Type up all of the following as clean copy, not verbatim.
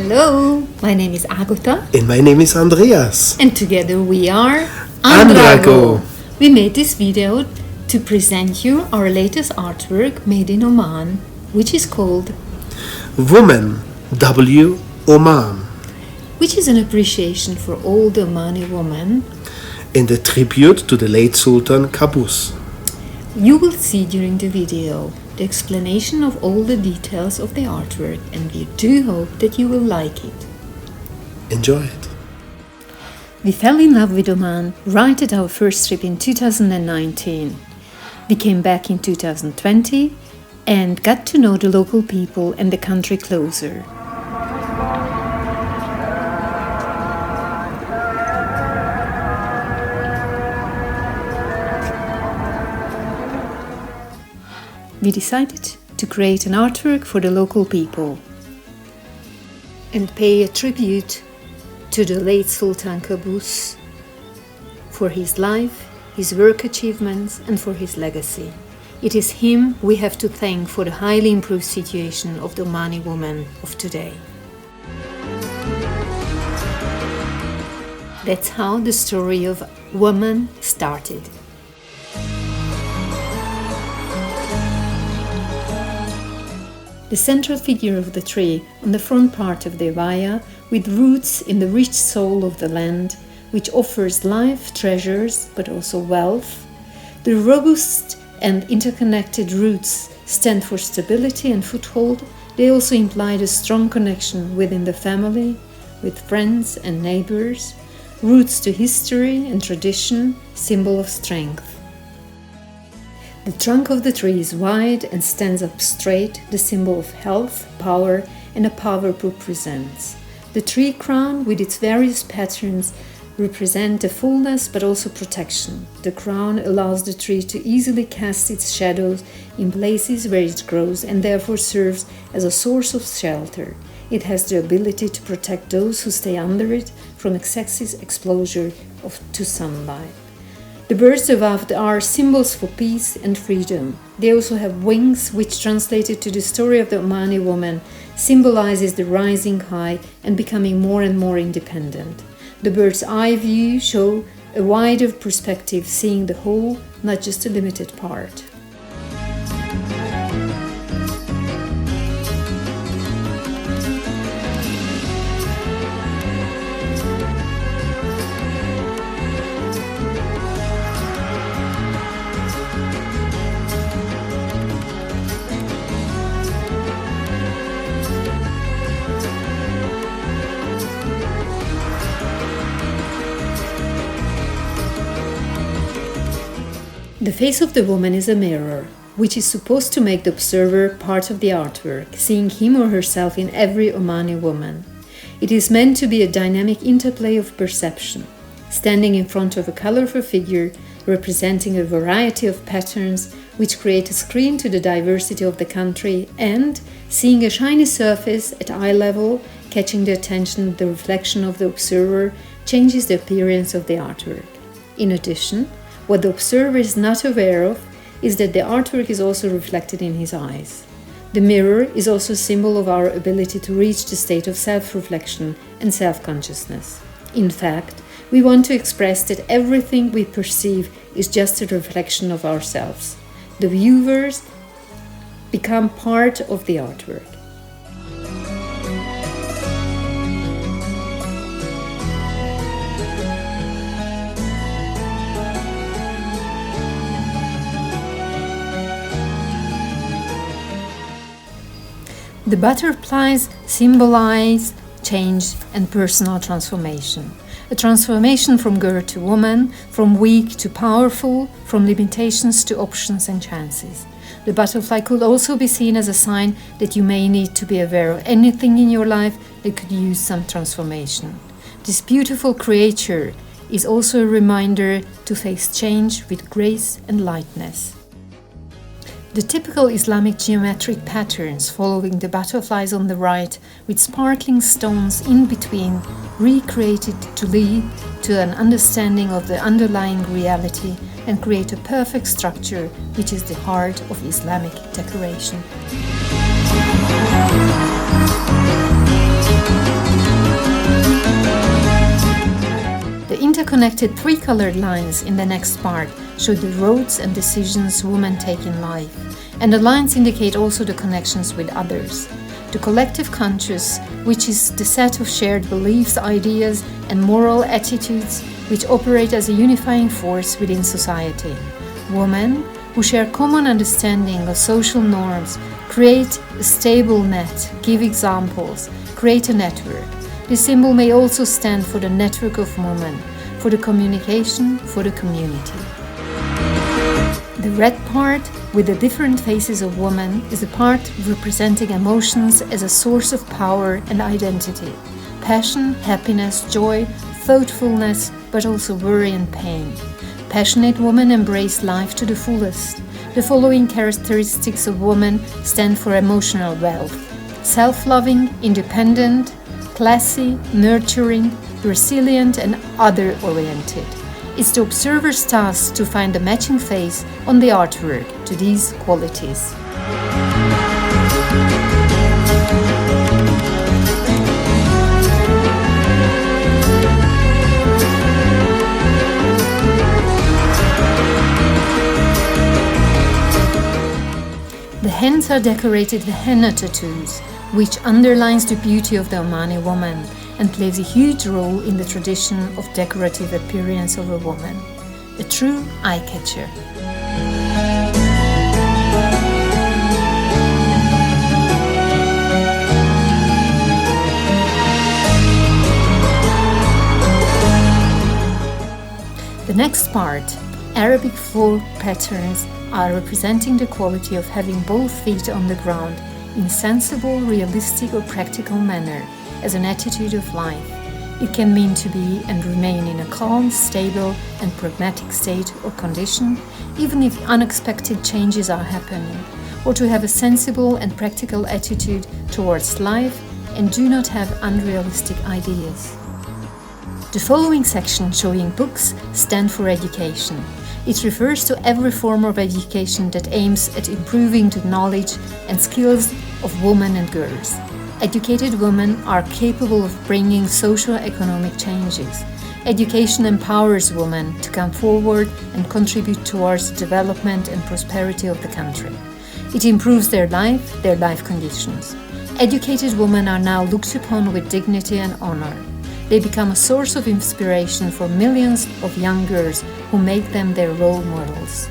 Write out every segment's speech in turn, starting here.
Hello, my name is Agota. And my name is Andreas. And together we are Andrago. We made this video to present you our latest artwork made in Oman, which is called Woman, W. Oman. Which is an appreciation for all the Omani women. And a tribute to the late Sultan Qaboos. You will see during the video the explanation of all the details of the artwork, and we do hope that you will like it. Enjoy it. We fell in love with Oman right at our first trip in 2019. We came back in 2020 and got to know the local people and the country closer. We decided to create an artwork for the local people and pay a tribute to the late Sultan Qaboos for his life, his work achievements, and for his legacy. It is him we have to thank for the highly improved situation of the Omani women of today. That's how the story of Woman started. The central figure of the tree on the front part of the abaya, with roots in the rich soil of the land, which offers life, treasures, but also wealth. The robust and interconnected roots stand for stability and foothold. They also imply a strong connection within the family, with friends and neighbors. Roots to history and tradition, symbol of strength. The trunk of the tree is wide and stands up straight, the symbol of health, power, and a powerful presence. The tree crown, with its various patterns, represent the fullness but also protection. The crown allows the tree to easily cast its shadows in places where it grows and therefore serves as a source of shelter. It has the ability to protect those who stay under it from excessive exposure to sunlight. The birds above are symbols for peace and freedom. They also have wings, which translated to the story of the Omani woman symbolizes the rising high and becoming more and more independent. The bird's eye view shows a wider perspective, seeing the whole, not just a limited part. The face of the woman is a mirror, which is supposed to make the observer part of the artwork, seeing him or herself in every Omani woman. It is meant to be a dynamic interplay of perception, standing in front of a colorful figure representing a variety of patterns which create a screen to the diversity of the country, and seeing a shiny surface at eye level, catching the attention, the reflection of the observer changes the appearance of the artwork. In addition, what the observer is not aware of is that the artwork is also reflected in his eyes. The mirror is also a symbol of our ability to reach the state of self-reflection and self-consciousness. In fact, we want to express that everything we perceive is just a reflection of ourselves. The viewers become part of the artwork. The butterflies symbolize change and personal transformation. A transformation from girl to woman, from weak to powerful, from limitations to options and chances. The butterfly could also be seen as a sign that you may need to be aware of anything in your life that could use some transformation. This beautiful creature is also a reminder to face change with grace and lightness. The typical Islamic geometric patterns following the butterflies on the right, with sparkling stones in between, recreated to lead to an understanding of the underlying reality and create a perfect structure, which is the heart of Islamic decoration. interconnected three-colored lines in the next part show the roads and decisions women take in life, and the lines indicate also the connections with others. The collective conscious, which is the set of shared beliefs, ideas, and moral attitudes which operate as a unifying force within society. Women, who share common understanding of social norms, create a stable net, give examples, create a network. This symbol may also stand for the network of women, for the communication, for the community. The red part, with the different faces of women, is a part representing emotions as a source of power and identity. Passion, happiness, joy, thoughtfulness, but also worry and pain. Passionate women embrace life to the fullest. The following characteristics of women stand for emotional wealth: self-loving, independent, classy, nurturing, resilient, and other-oriented. It's the observer's task to find the matching face on the artwork to these qualities. The hands are decorated with henna tattoos, which underlines the beauty of the Omani woman and plays a huge role in the tradition of decorative appearance of a woman. A true eye-catcher. The next part, Arabic floor patterns, are representing the quality of having both feet on the ground in sensible, realistic or practical manner as an attitude of life. It can mean to be and remain in a calm, stable and pragmatic state or condition, even if unexpected changes are happening, or to have a sensible and practical attitude towards life and do not have unrealistic ideas. The following section showing books stand for education. It refers to every form of education that aims at improving the knowledge and skills of women and girls. Educated women are capable of bringing socio-economic changes. Education empowers women to come forward and contribute towards the development and prosperity of the country. It improves their life conditions. Educated women are now looked upon with dignity and honor. They become a source of inspiration for millions of young girls who make them their role models.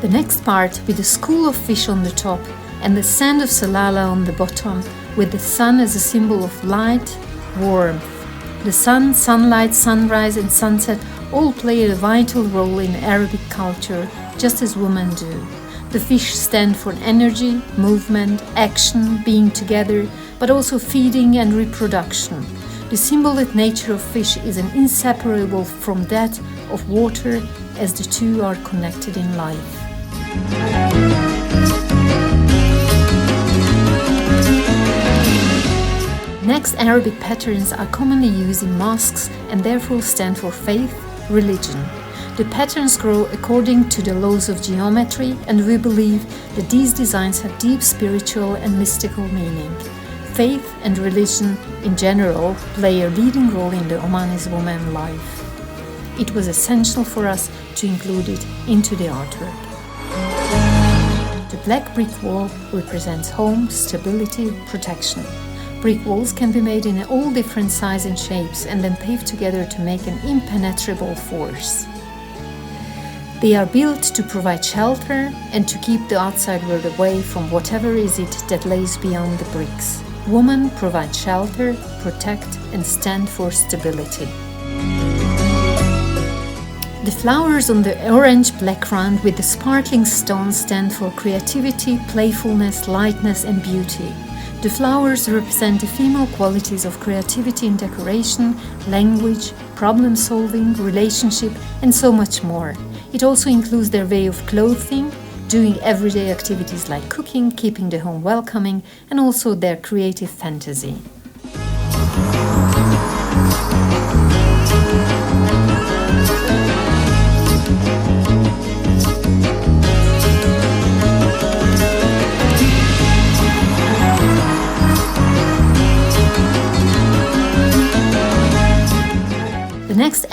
The next part, with the school of fish on the top and the sand of Salalah on the bottom, with the sun as a symbol of light, warmth. The sun, sunlight, sunrise and sunset all play a vital role in Arabic culture, just as women do. The fish stand for energy, movement, action, being together, but also feeding and reproduction. The symbolic nature of fish is inseparable from that of water, as the two are connected in life. Next, Arabic patterns are commonly used in mosques and therefore stand for faith, religion. The patterns grow according to the laws of geometry, and we believe that these designs have deep spiritual and mystical meaning. Faith and religion in general play a leading role in the Omani's woman's life. It was essential for us to include it into the artwork. The black brick wall represents home, stability, protection. Brick walls can be made in all different sizes and shapes and then paved together to make an impenetrable force. They are built to provide shelter and to keep the outside world away from whatever is it that lays beyond the bricks. Women provide shelter, protect, and stand for stability. The flowers on the orange background with the sparkling stones stand for creativity, playfulness, lightness, and beauty. The flowers represent the female qualities of creativity in decoration, language, problem-solving, relationship, and so much more. It also includes their way of clothing, doing everyday activities like cooking, keeping the home welcoming, and also their creative fantasy.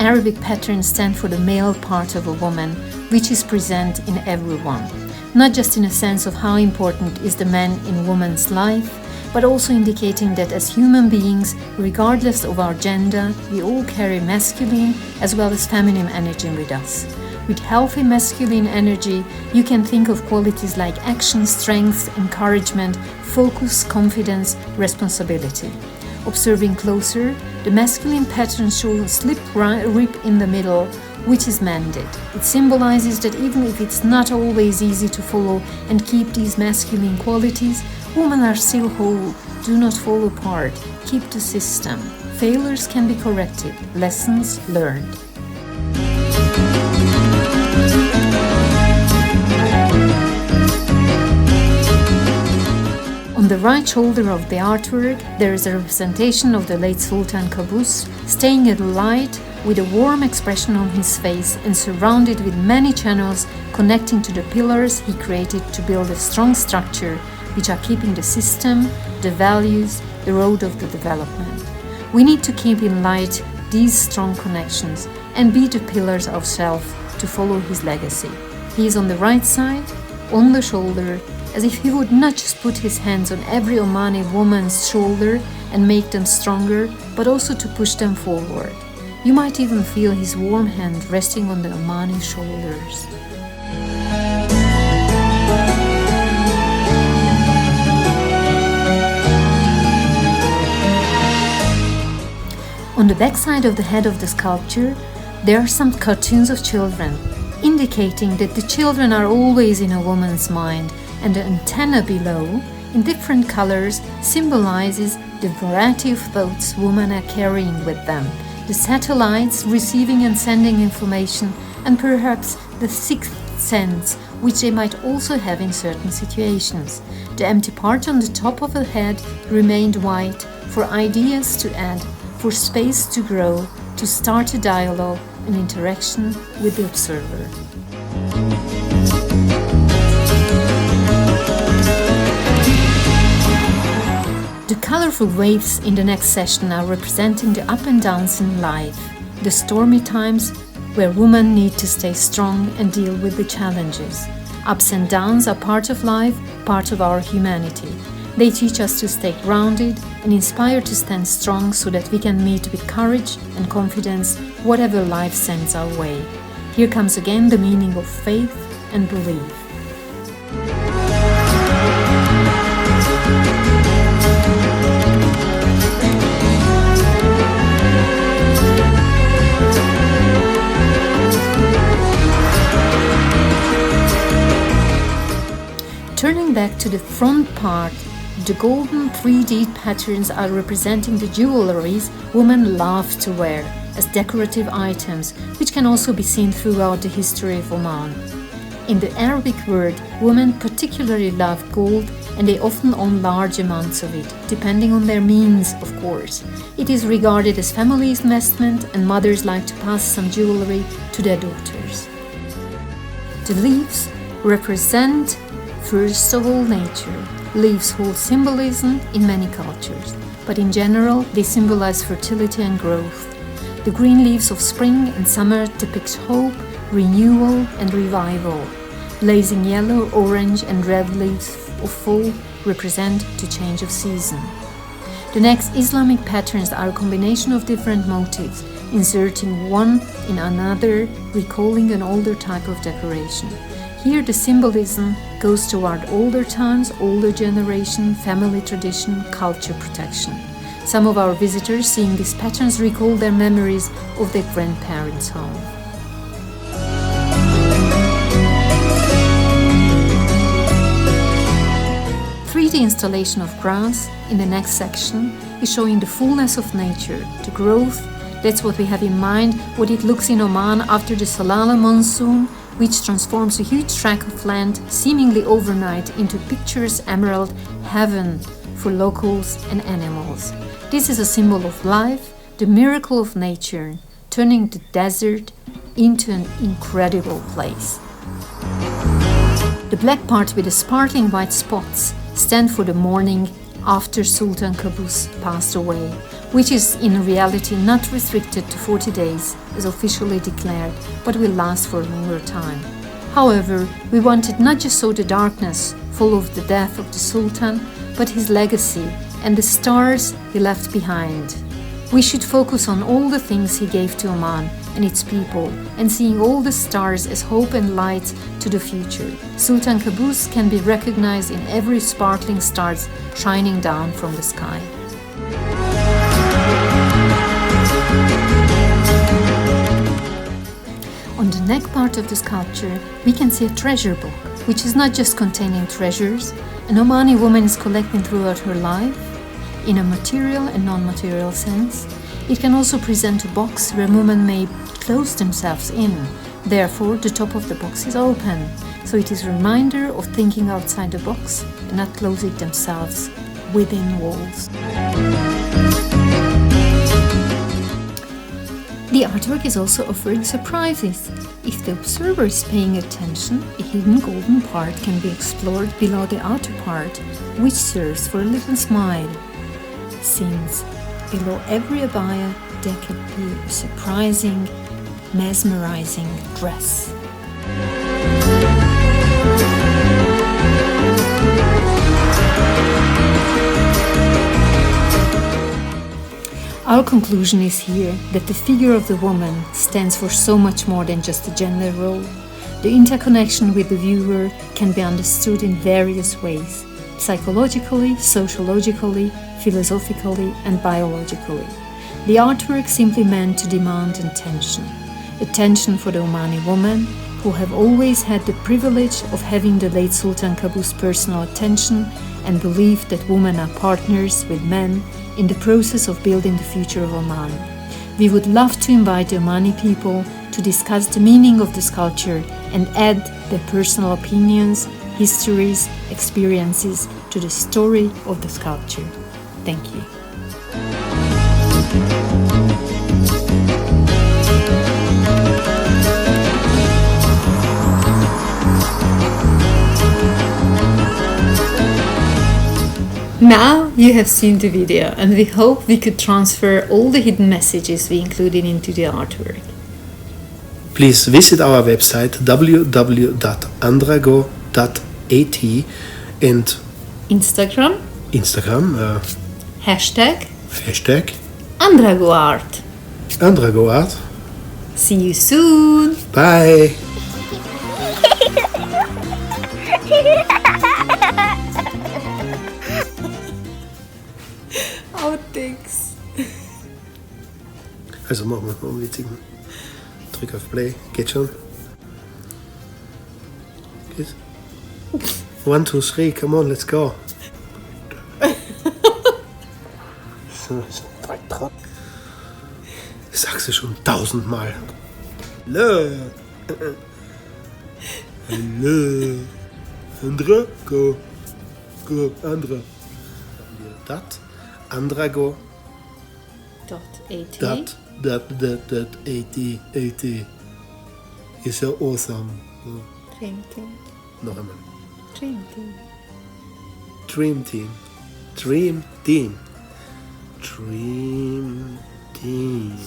Arabic patterns stand for the male part of a woman, which is present in everyone, not just in a sense of how important is the man in woman's life, but also indicating that as human beings, regardless of our gender, we all carry masculine as well as feminine energy with us. With healthy masculine energy, you can think of qualities like action, strength, encouragement, focus, confidence, responsibility. Observing closer, the masculine pattern shows slip rip in the middle, which is mended. It symbolizes that even if it's not always easy to follow and keep these masculine qualities, women are still whole. Do not fall apart. Keep the system. Failures can be corrected. Lessons learned. On the right shoulder of the artwork, there is a representation of the late Sultan Qaboos, staying at light with a warm expression on his face and surrounded with many channels connecting to the pillars he created to build a strong structure which are keeping the system, the values, the road of the development. We need to keep in light these strong connections and be the pillars ourselves to follow his legacy. He is on the right side, on the shoulder, as if he would not just put his hands on every Omani woman's shoulder and make them stronger, but also to push them forward. You might even feel his warm hand resting on the Omani shoulders. On the backside of the head of the sculpture, there are some cartoons of children, indicating that the children are always in a woman's mind, and the antenna below, in different colors, symbolizes the variety of thoughts women are carrying with them, the satellites receiving and sending information, and perhaps the sixth sense, which they might also have in certain situations. The empty part on the top of the head remained white for ideas to add, for space to grow, to start a dialogue, an interaction with the observer. The colorful waves in the next session are representing the up and downs in life, the stormy times where women need to stay strong and deal with the challenges. Ups and downs are part of life, part of our humanity. They teach us to stay grounded and inspire to stand strong so that we can meet with courage and confidence whatever life sends our way. Here comes again the meaning of faith and belief. Turning back to the front part, the golden 3D patterns are representing the jewelries women love to wear as decorative items, which can also be seen throughout the history of Oman. In the Arabic world, women particularly love gold, and they often own large amounts of it, depending on their means, of course. It is regarded as family investment, and mothers like to pass some jewelry to their daughters. The leaves represent, first of all, nature. Leaves hold symbolism in many cultures, but in general, they symbolize fertility and growth. The green leaves of spring and summer depict hope, renewal, and revival. Blazing yellow, orange, and red leaves of fall represent the change of season. The next Islamic patterns are a combination of different motifs, inserting one in another, recalling an older type of decoration. Here the symbolism goes toward older times, older generation, family tradition, culture protection. Some of our visitors seeing these patterns recall their memories of their grandparents' home. The installation of grass in the next section is showing the fullness of nature, the growth. That's what we have in mind, what it looks in Oman after the Salala monsoon, which transforms a huge tract of land seemingly overnight into picturesque emerald heaven for locals and animals. This is a symbol of life, the miracle of nature, turning the desert into an incredible place. The black part with the sparkling white spots stand for the morning after Sultan Qaboos passed away, which is in reality not restricted to 40 days as officially declared, but will last for a longer time. However, we wanted not just show the darkness full of the death of the Sultan, but his legacy and the stars he left behind. We should focus on all the things he gave to Oman and its people, and seeing all the stars as hope and light to the future. Sultan Qaboos can be recognized in every sparkling star shining down from the sky. On the neck part of the sculpture, we can see a treasure book, which is not just containing treasures an Omani woman is collecting throughout her life, in a material and non-material sense. It can also present a box where women may close themselves in. Therefore, the top of the box is open, so it is a reminder of thinking outside the box and not closing themselves within walls. The artwork is also offering surprises. If the observer is paying attention, a hidden golden part can be explored below the outer part, which serves for a little smile. Since below every abaya there could be a surprising, mesmerizing dress. Our conclusion is here that the figure of the woman stands for so much more than just a gender role. The interconnection with the viewer can be understood in various ways: psychologically, sociologically, philosophically, and biologically. The artwork simply meant to demand attention. Attention for the Omani woman, who have always had the privilege of having the late Sultan Qaboos' personal attention and believe that women are partners with men in the process of building the future of Oman. We would love to invite the Omani people to discuss the meaning of the sculpture and add their personal opinions, histories, experiences to the story of the sculpture. Thank you. Now you have seen the video, and we hope we could transfer all the hidden messages we included into the artwork. Please visit our website www.andreas&agota and Instagram hashtag #AndragoArt. AndragoArt. See you soon. Bye. Outtakes. Also machen wir mal einen witzigen. Drück auf Play. Geht schon? Geht? 1, 2, 3, come on, let's go. Das sagst du schon 1000-mal. Hallo. Hallo. Andra, go. Go, Andra. Dat. Andrago. .at. .at. Is so awesome. Dream Team. Noch einmal. Dream Team. Dream Team. Dream Team. Dream Team.